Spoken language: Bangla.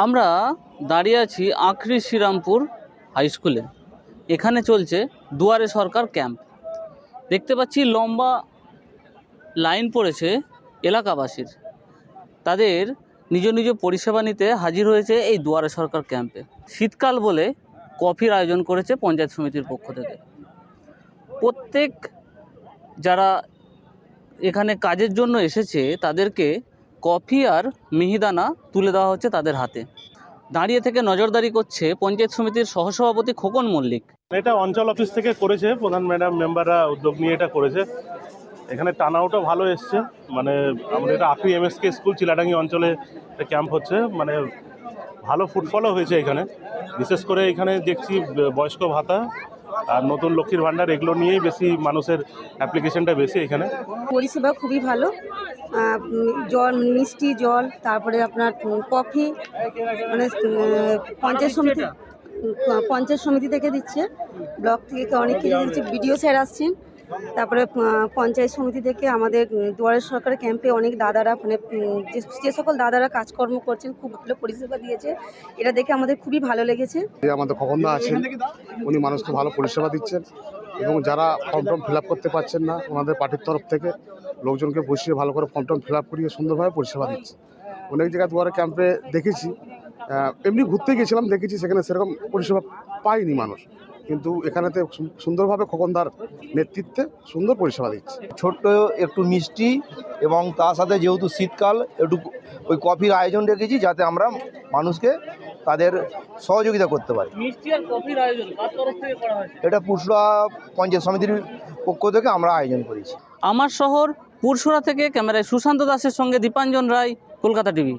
আমরা দাঁড়িয়ে আছি আখরি শ্রীরামপুর হাই স্কুলে। এখানে চলছে দুয়ারে সরকার ক্যাম্প। দেখতে পাচ্ছি লম্বা লাইন পড়েছে এলাকাবাসীর। তাদের নিজ নিজ পরিষেবা নিতে হাজির হয়েছে এই দুয়ারে সরকার ক্যাম্পে। শীতকাল বলে কফির আয়োজন করেছে পঞ্চায়েত সমিতির পক্ষ থেকে। প্রত্যেক যারা এখানে কাজের জন্য এসেছে তাদেরকে কফি আর মিহিদানা তুলে দেওয়া হচ্ছে তাদের হাতে। দাঁড়িয়ে থেকে নজরদারি করছে পঞ্চায়েত সমিতির সহসভাপতি খোকন মল্লিক। এটা অঞ্চল অফিস থেকে করেছে, প্রধান ম্যাডাম মেম্বাররা উদ্যোগ নিয়ে এটা করেছে। এখানে টার্নআউটও ভালো এসছে। মানে আমাদের এটা আখরি এমএসকে স্কুল চিলাডাঙ্গি অঞ্চলে ক্যাম্প হচ্ছে, মানে ভালো ফুটফলও হয়েছে এখানে। বিশেষ করে এখানে দেখছি বয়স্ক ভাতা আর নতুন লক্ষ্মীর ভাণ্ডার এগুলো নিয়েই বেশি মানুষের অ্যাপ্লিকেশনটা বেশি এখানে। পরিষেবা খুবই ভালো, জল, মিষ্টি জল, তারপরে আপনার কফি, মানে পঞ্চায়েত সমিতি থেকে দিচ্ছে, ব্লক থেকে অনেক কিছু দিচ্ছে, বিডিও স্যার আসছেন, তারপরে পঞ্চায়েত সমিতি থেকে আমাদের দুয়ারে সরকারের ক্যাম্পে অনেক দাদারা, মানে যে সকল দাদারা কাজকর্ম করছেন খুব ভালো পরিষেবা দিয়েছে। এটা দেখে আমাদের খুবই ভালো লেগেছে। আমাদের খোকনদা আছেন, উনি মানুষকে ভালো পরিষেবা দিচ্ছেন এবং যারা ফর্ম টর্ম ফিল আপ করতে পারছেন না ওনাদের পার্টির তরফ থেকে লোকজনকে বসিয়ে ভালো করে ফর্ম টর্ম ফিল আপ করিয়ে সুন্দরভাবে পরিষেবা দিচ্ছে। অনেক জায়গায় দুয়ারে ক্যাম্পে দেখেছি, এমনি ঘুরতে গেছিলাম, দেখেছি সেখানে সেরকম পরিষেবা পায়নি মানুষ, কিন্তু এখানেতে সুন্দরভাবে খোকনদার নেতৃত্বে সুন্দর পরিষেবা দিচ্ছে। ছোট্ট একটু মিষ্টি এবং তার সাথে যেহেতু শীতকাল একটু ওই কফির আয়োজন রেখেছি যাতে আমরা মানুষকে তাদের সহযোগিতা করতে পারি। মিষ্টি আর কফির আয়োজন কার তরফ থেকে করা হয়েছে? এটা পুরসুরা পঞ্চায়েত সমিতির পক্ষ থেকে আমরা আয়োজন করেছি। আমার শহর পুরসুরা থেকে ক্যামেরায় সুশান্ত দাসের সঙ্গে দীপাঞ্জন রায়, কলকাতা টিভি।